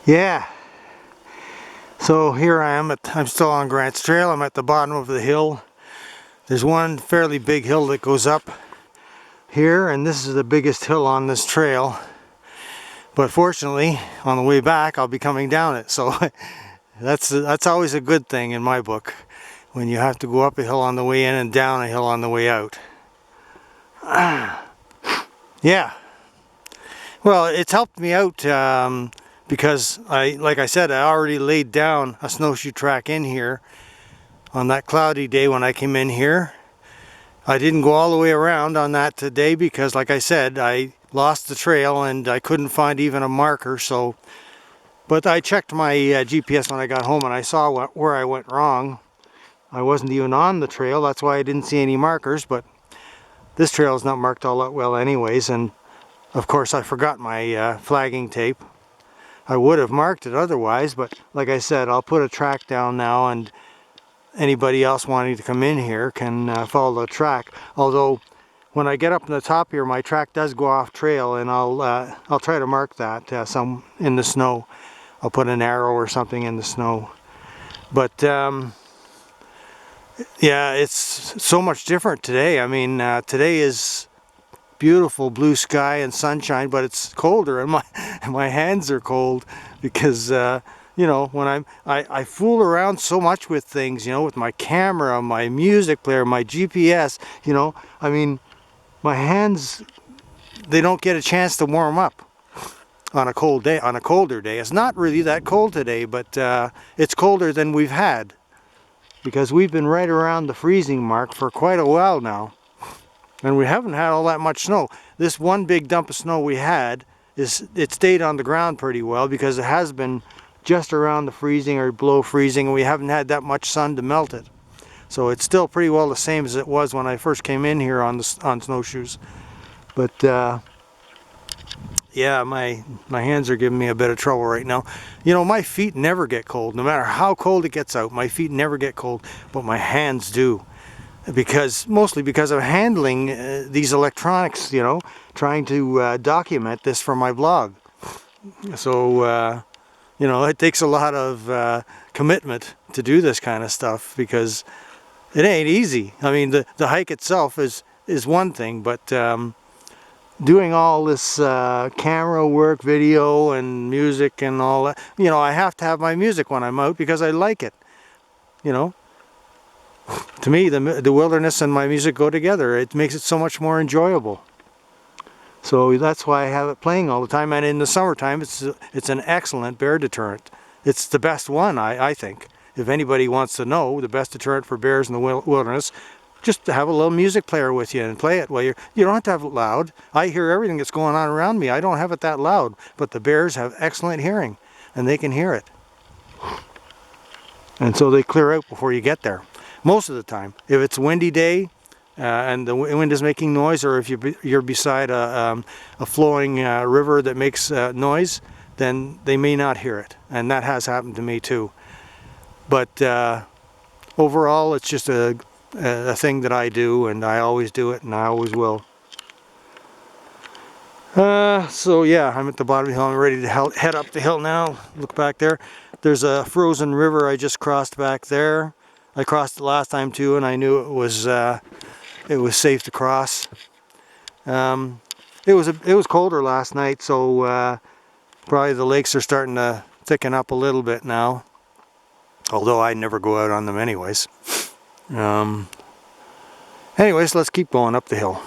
Yeah, so here I am. I'm still on Grant's Trail. I'm at the bottom of the hill. There's one fairly big hill that goes up here, and this is the biggest hill on this trail. But fortunately, on the way back, I'll be coming down it. So that's always a good thing in my book, when you have to go up a hill on the way in and down a hill on the way out. Yeah. Well, it's helped me out because like I said, I already laid down a snowshoe track in here on that cloudy day when I came in here. I didn't go all the way around on that today because, like I said, I lost the trail and I couldn't find even a marker. So, but I checked my GPS when I got home and I saw where I went wrong. I wasn't even on the trail, that's why I didn't see any markers, but this trail is not marked all that well anyways, and of course I forgot my flagging tape. I would have marked it otherwise, but like I said, I'll put a track down now, and anybody else wanting to come in here can follow the track. Although when I get up on the top here, my track does go off trail, and I'll try to mark that some in the snow. I'll put an arrow or something in the snow. But yeah, it's so much different today. I mean, today is beautiful blue sky and sunshine, but it's colder, and my hands are cold because you know, when I fool around so much with things, you know, with my camera, my music player, my GPS, you know, I mean, my hands, they don't get a chance to warm up on a cold day, on a colder day. It's not really that cold today, but it's colder than we've had, because we've been right around the freezing mark for quite a while now. And we haven't had all that much snow. This one big dump of snow we had, it stayed on the ground pretty well because it has been just around the freezing or below freezing, and we haven't had that much sun to melt it. So it's still pretty well the same as it was when I first came in here on snowshoes. But yeah, my hands are giving me a bit of trouble right now. You know, my feet never get cold. No matter how cold it gets out, my feet never get cold, but my hands do. Mostly because of handling these electronics, you know, trying to document this for my blog. So, you know, it takes a lot of commitment to do this kind of stuff, because it ain't easy. I mean, the hike itself is one thing, but doing all this camera work, video and music and all that, you know, I have to have my music when I'm out because I like it, you know. To me, the wilderness and my music go together. It makes it so much more enjoyable. So that's why I have it playing all the time. And in the summertime, it's an excellent bear deterrent. It's the best one, I think. If anybody wants to know, the best deterrent for bears in the wilderness, just to have a little music player with you and play it. Well, you don't have to have it loud. I hear everything that's going on around me. I don't have it that loud. But the bears have excellent hearing, and they can hear it. And so they clear out before you get there. Most of the time. If it's a windy day and the wind is making noise, or if you're beside a flowing river that makes noise, then they may not hear it. And that has happened to me too. But overall, it's just a thing that I do, and I always do it, and I always will. So yeah, I'm at the bottom of the hill. I'm ready to head up the hill now. Look back there. There's a frozen river I just crossed back there. I crossed it last time too, and I knew it was safe to cross. It was colder last night, so probably the lakes are starting to thicken up a little bit now. Although I never go out on them anyways. Anyways, let's keep going up the hill.